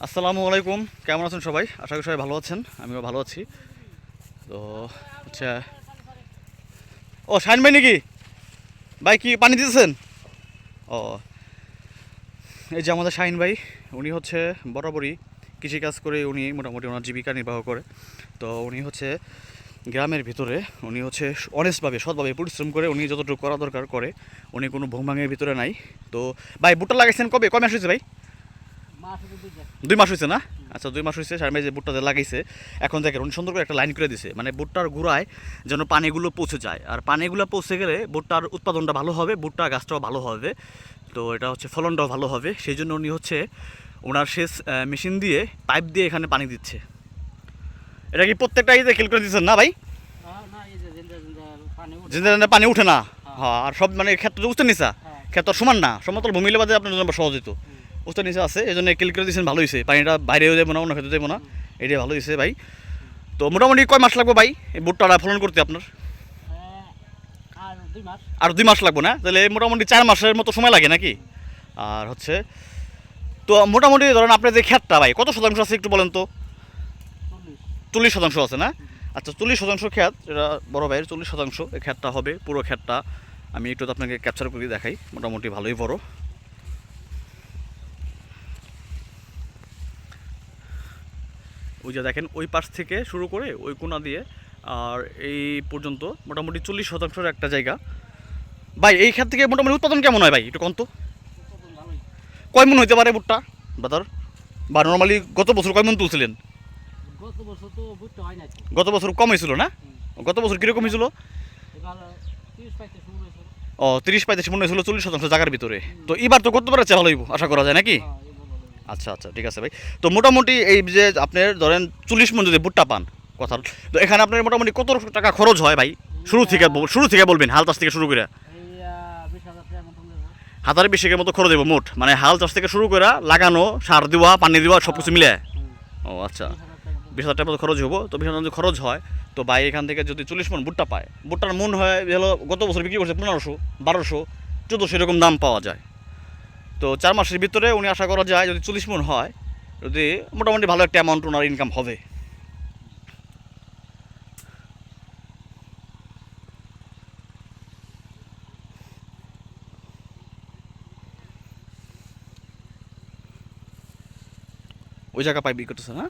আসসালামু আলাইকুম, কেমন আছেন সবাই? আশা করি সবাই ভালো আছেন, আমিও ভালো আছি। তো আচ্ছা, ও শাইন ভাই নাকি? ভাই কি পানি দিতেছেন? ও, এই যে আমাদের শাহিন ভাই, উনি হচ্ছে বরাবরই কৃষিকাজ করে উনি মোটামুটি ওনার জীবিকা নির্বাহ করে। তো উনি হচ্ছে গ্রামের ভিতরে উনি হচ্ছে অনেস্টভাবে সৎভাবে পরিশ্রম করে উনি যতটুকু করা দরকার করে। উনি কোনো ভোংভাঙের ভিতরে নাই। তো ভাই ভুট্টা লাগাইছেন কবে, কয় মাস হয়েছে ভাই? 2 মাস হয়েছে না? আচ্ছা, 2 মাস হয়েছে শাহিন ভাই যে ভুট্টাতে লাগাইছে। এখন দেখেন উনি সুন্দর করে একটা লাইন করে দিছে, মানে ভুট্টার গোড়ায় যেন পানিগুলো পৌঁছে যায়, আর পানিগুলো পৌঁছে গেলে ভুট্টার উৎপাদনটা ভালো হবে, ভুট্টা গাছটাও ভালো হবে। তো এটা হচ্ছে ফলনটাও ভালো হবে, সেই জন্য উনি হচ্ছে ওনার সেচ মেশিন দিয়ে পাইপ দিয়ে এখানে পানি দিচ্ছে। এটা কি প্রত্যেকটা ইতে খেল করে দিচ্ছেন না ভাই? জিন্দা পানি উঠে না। হ্যাঁ, আর সব মানে ক্ষেত্রে উঠতে নিচা, ক্ষেত্র সমান না, সমতল ভূমিলে বাদে আপনার জন্য সহজ হতো। উঠতে নিচে আছে, এই জন্য কিল করে দিচ্ছেন, ভালো হয়েছে। পানিটা বাইরেও যাবো না, অন্য ক্ষেত্রে যাবো না, এটাই ভালো হয়েছে ভাই। তো মোটামুটি কয় মাস লাগবে ভাই এই ভুট্টাটা ফলন করতে আপনার? আর 2 মাস লাগবে না? তাহলে মোটামুটি 4 মাসের মতো সময় লাগে নাকি? আর হচ্ছে তো মোটামুটি ধরেন আপনার যে ক্ষেতটা ভাই কত শতাংশ আছে একটু বলেন তো? 40% আছে না? আচ্ছা, 40% ক্ষেত, এটা বড় ভাইয়ের 40% এই ক্ষেতটা হবে। পুরো ক্ষেতটা আমি একটু তো আপনাকে ক্যাপচার করে দেখাই, মোটামুটি ভালোই বড়। ওই যে দেখেন, ওই পাশ থেকে শুরু করে ওই কোণা দিয়ে আর এই পর্যন্ত মোটামুটি 40% একটা জায়গা। ভাই এই ক্ষেত থেকে মোটামুটি উৎপাদন কেমন হয় ভাই, একটু কত? কয় মন হইতে পারে ভুট্টা বাজার? বা নর্মালি গত বছর কয় মন তুলছিলেন? গত বছর কম হয়েছিল না? গত বছর কীরকম হয়েছিল? ও, 30-35 মন হয়েছিল 40% জায়গার ভিতরে। তো এবার তো করতে পারছে, ভালো হইব আশা করা যায় নাকি? আচ্ছা আচ্ছা, ঠিক আছে ভাই। তো মোটামুটি এই যে আপনার ধরেন 40 মন যদি ভুট্টা পান কথা, তো এখানে আপনার মোটামুটি কত টাকা খরচ হয় ভাই? শুরু থেকে বলবেন, হাল চাষ থেকে শুরু করে। 1000-20 মতো খরচ দেবো মোট, মানে হাল চাষ থেকে শুরু করে লাগানো, সার দেওয়া, পানি দেওয়া, সব কিছু মিলে। ও আচ্ছা, 20,000 টাকা মতো খরচ হবো। তো 20,000 যদি খরচ হয়, তো ভাই এখান থেকে যদি 40 মন ভুট্টা পায়, ভুট্টার মন হয় হলো গত বছর বিক্রি করছে 1500, 1200, 1400 এরকম দাম পাওয়া যায়। তো 4 মাসের ভিতরে উনি আশা করা যায় যদি 40 মন হয়, যদি মোটামুটি ভালো একটা অ্যামাউন্ট ওনার ইনকাম হবে। ওই জায়গা পাইপ করতেছে না?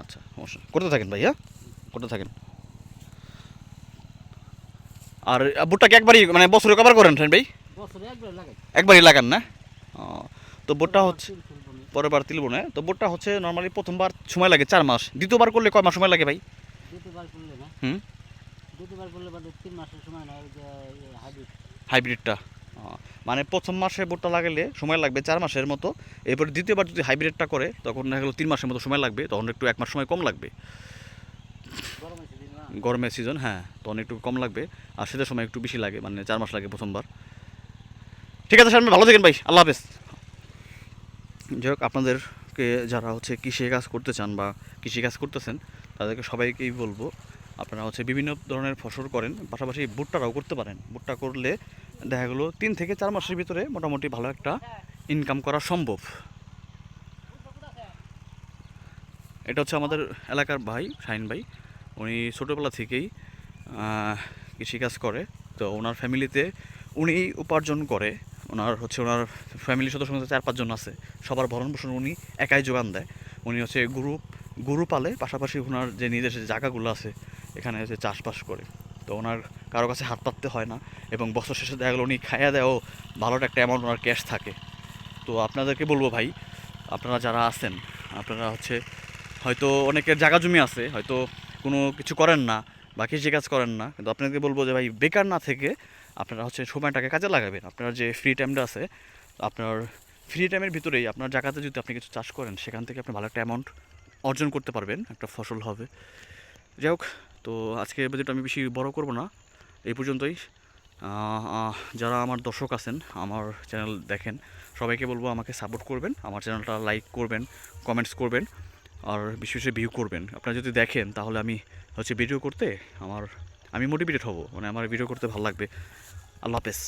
আচ্ছা, সমস্যা করতে থাকেন ভাই, হ্যাঁ করতে থাকেন। আর ভুট্টাকে একবারই মানে বছরে কভার করেন ভাই? একবারই লাগান না? ও, তো ভুট্টা হচ্ছে পরের বার তুলব না। তো ভুট্টা হচ্ছে নর্মালি প্রথমবার সময় লাগে 4 মাস, দ্বিতীয়বার করলে কয় মাস সময় লাগে ভাই? হুম, হাইব্রিডটা মানে প্রথম মাসে ভুট্টা লাগালে সময় লাগবে 4 মাসের মতো। এরপরে দ্বিতীয়বার যদি হাইব্রিডটা করে তখন দেখা গেলো 3 মাসের মতো সময় লাগবে, তখন একটু 1 মাস সময় কম লাগবে। গরমের সিজন, হ্যাঁ, তখন একটু কম লাগবে। আর শীতের সময় একটু বেশি লাগে, মানে 4 মাস লাগে প্রথমবার। ঠিক আছে স্যার, ভালো থাকেন ভাই, আল্লাহ হাফেজ। যাই হোক, আপনাদেরকে যারা হচ্ছে কৃষিকাজ করতে চান বা কৃষিকাজ করতেছেন, তাদেরকে সবাইকেই বলবো আপনারা হচ্ছে বিভিন্ন ধরনের ফসল করেন, পাশাপাশি ভুট্টাটাও করতে পারেন। ভুট্টা করলে দেখা গেলো 3 থেকে 4 মাসের ভিতরে মোটামুটি ভালো একটা ইনকাম করা সম্ভব। এটা হচ্ছে আমাদের এলাকার ভাই শাহিন ভাই, উনি ছোটোবেলা থেকেই কৃষিকাজ করে। তো ওনার ফ্যামিলিতে উনি উপার্জন করে, ওনার ফ্যামিলির সদস্য মধ্যে 4-5 জন আছে, সবার ভরণ পোষণ উনি একাই যোগান দেয়। উনি হচ্ছে গরু পালে, পাশাপাশি ওনার যে নিজের যে জায়গাগুলো আছে এখানে হচ্ছে চাষবাস করে। তো ওনার কারো কাছে হাত পাততে হয় না, এবং বছর শেষে দেখা গেলো উনি খাইয়া দেয়ও ভালো একটা অ্যামাউন্ট ওনার ক্যাশ থাকে। তো আপনাদেরকে বলবো ভাই, আপনারা যারা আছেন, আপনারা হচ্ছে হয়তো অনেকের জায়গা জমি আছে, হয়তো কোনো কিছু করেন না বা কৃষিকাজ করেন না, কিন্তু আপনাকে বলবো যে ভাই বেকার না থেকে আপনারা হচ্ছে সময়টাকে কাজে লাগাবেন। আপনার যে ফ্রি টাইমটা আছে, আপনার ফ্রি টাইমের ভিতরেই আপনার জায়গাতে যদি আপনি কিছু চাষ করেন, সেখান থেকে আপনি ভালো একটা অ্যামাউন্ট অর্জন করতে পারবেন, একটা ফসল হবে। যাই হোক, তো আজকে বাজেট আমি বেশি বড় করব না, এই পর্যন্তই। যারা আমার দর্শক আছেন, আমার চ্যানেল দেখেন, সবাইকে বলবো আমাকে সাপোর্ট করবেন, আমার চ্যানেলটা লাইক করবেন, কমেন্টস করবেন, আর বিশেষ ভিউ করবেন। আপনারা যদি দেখেন তাহলে আমি হচ্ছে ভিডিও করতে আমি মোটিভেটেড হব, মানে আমার ভিডিও করতে ভালো লাগবে। আল্লাহ হাফেজ।